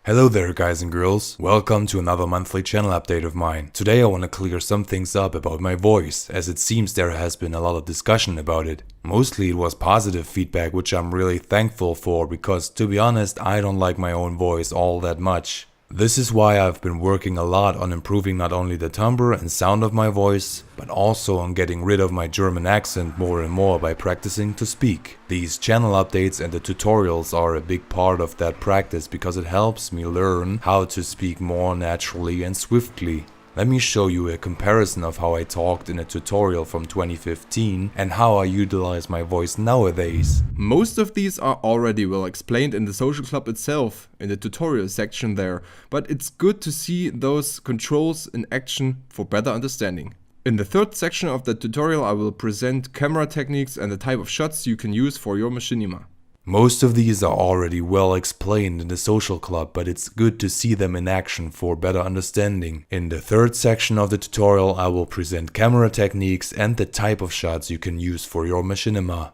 Hello there guys and girls, welcome to another monthly channel update of mine. Today I want to clear some things up about my voice, as it seems there has been a lot of discussion about it. Mostly it was positive feedback, which I'm really thankful for, because to be honest I don't like my own voice all that much. This is why I've been working a lot on improving not only the timbre and sound of my voice, but also on getting rid of my German accent more and more by practicing to speak. These channel updates and the tutorials are a big part of that practice because it helps me learn how to speak more naturally and swiftly. Let me show you a comparison of how I talked in a tutorial from 2015 and how I utilize my voice nowadays. Most of these are already well explained in the social club itself, in the tutorial section there, but it's good to see those controls in action for better understanding. In the third section of the tutorial I will present camera techniques and the type of shots you can use for your machinima. Most of these are already well explained in the social club, but it's good to see them in action for better understanding. In the third section of the tutorial I will present camera techniques and the type of shots you can use for your machinima.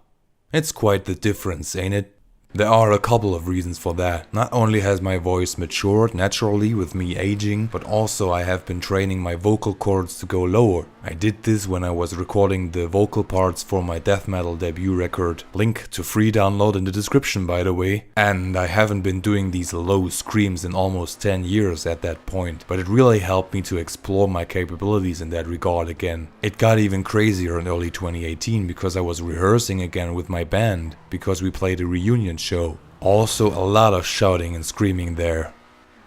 It's quite the difference, ain't it? There are a couple of reasons for that. Not only has my voice matured naturally with me aging, but also I have been training my vocal cords to go lower. I did this when I was recording the vocal parts for my death metal debut record. Link to free download in the description, by the way. And I haven't been doing these low screams in almost 10 years at that point, but it really helped me to explore my capabilities in that regard again. It got even crazier in early 2018 because I was rehearsing again with my band, because we played a reunion show. Also a lot of shouting and screaming there.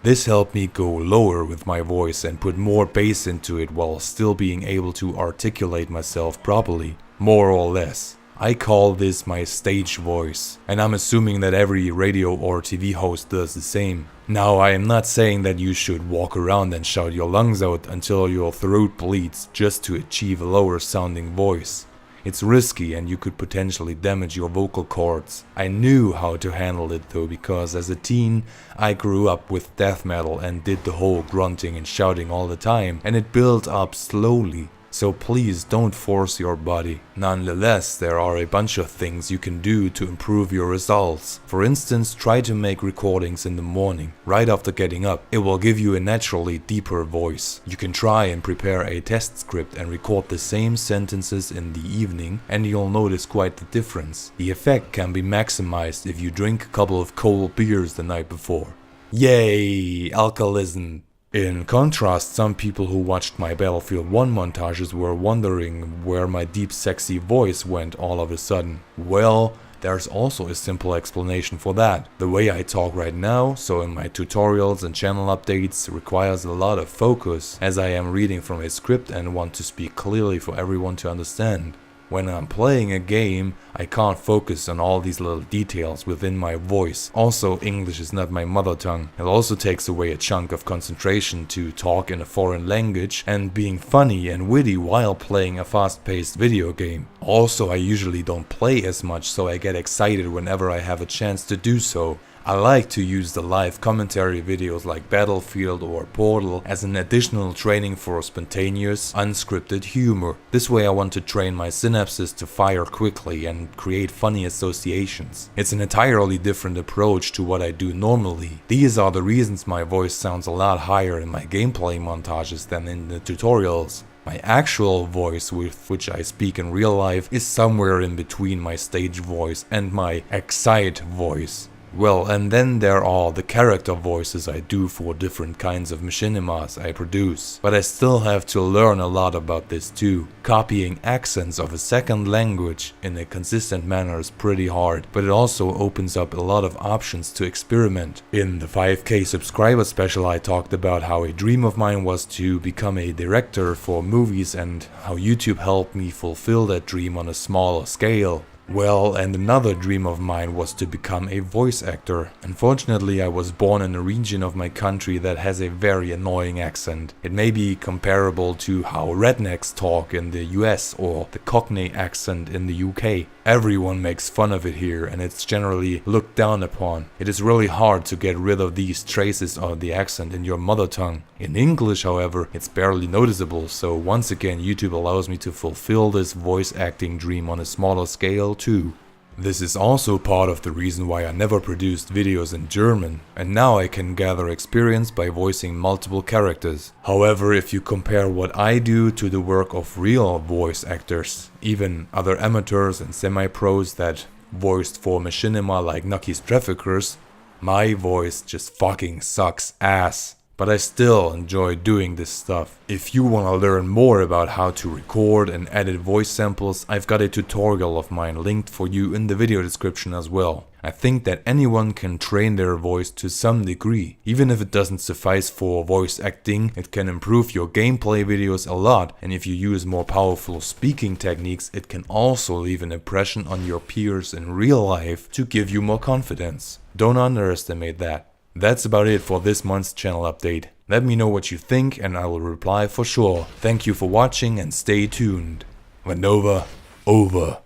This helped me go lower with my voice and put more bass into it while still being able to articulate myself properly, more or less. I call this my stage voice, and I'm assuming that every radio or TV host does the same. Now, I am not saying that you should walk around and shout your lungs out until your throat bleeds just to achieve a lower sounding voice. It's risky and you could potentially damage your vocal cords. I knew how to handle it though, because as a teen I grew up with death metal and did the whole grunting and shouting all the time, and it built up slowly. So please don't force your body. Nonetheless, there are a bunch of things you can do to improve your results. For instance, try to make recordings in the morning, right after getting up. It will give you a naturally deeper voice. You can try and prepare a test script and record the same sentences in the evening, and you'll notice quite the difference. The effect can be maximized if you drink a couple of cold beers the night before. Yay, alcoholism! In contrast, some people who watched my Battlefield 1 montages were wondering where my deep sexy voice went all of a sudden. Well, there's also a simple explanation for that. The way I talk right now, so in my tutorials and channel updates, requires a lot of focus, as I am reading from a script and want to speak clearly for everyone to understand. When I'm playing a game, I can't focus on all these little details within my voice. Also, English is not my mother tongue. It also takes away a chunk of concentration to talk in a foreign language and being funny and witty while playing a fast-paced video game. Also, I usually don't play as much, so I get excited whenever I have a chance to do so. I like to use the live commentary videos like Battlefield or Portal as an additional training for spontaneous, unscripted humor. This way I want to train my synapses to fire quickly and create funny associations. It's an entirely different approach to what I do normally. These are the reasons my voice sounds a lot higher in my gameplay montages than in the tutorials. My actual voice, with which I speak in real life, is somewhere in between my stage voice and my excite voice. Well, and then there are the character voices I do for different kinds of machinimas I produce. But I still have to learn a lot about this too. Copying accents of a second language in a consistent manner is pretty hard, but it also opens up a lot of options to experiment. In the 5K subscriber special I talked about how a dream of mine was to become a director for movies and how YouTube helped me fulfill that dream on a smaller scale. Well, and another dream of mine was to become a voice actor. Unfortunately, I was born in a region of my country that has a very annoying accent. It may be comparable to how rednecks talk in the US or the Cockney accent in the UK. Everyone makes fun of it here and it's generally looked down upon. It is really hard to get rid of these traces of the accent in your mother tongue. In English, however, it's barely noticeable, so once again YouTube allows me to fulfill this voice acting dream on a smaller scale too. This is also part of the reason why I never produced videos in German, and now I can gather experience by voicing multiple characters. However, if you compare what I do to the work of real voice actors, even other amateurs and semi-pros that voiced for machinima like Nucky's Traffickers, my voice just fucking sucks ass. But I still enjoy doing this stuff. If you wanna learn more about how to record and edit voice samples, I've got a tutorial of mine linked for you in the video description as well. I think that anyone can train their voice to some degree. Even if it doesn't suffice for voice acting, it can improve your gameplay videos a lot, and if you use more powerful speaking techniques, it can also leave an impression on your peers in real life to give you more confidence. Don't underestimate that. That's about it for this month's channel update. Let me know what you think and I will reply for sure. Thank you for watching and stay tuned. Vanova, over.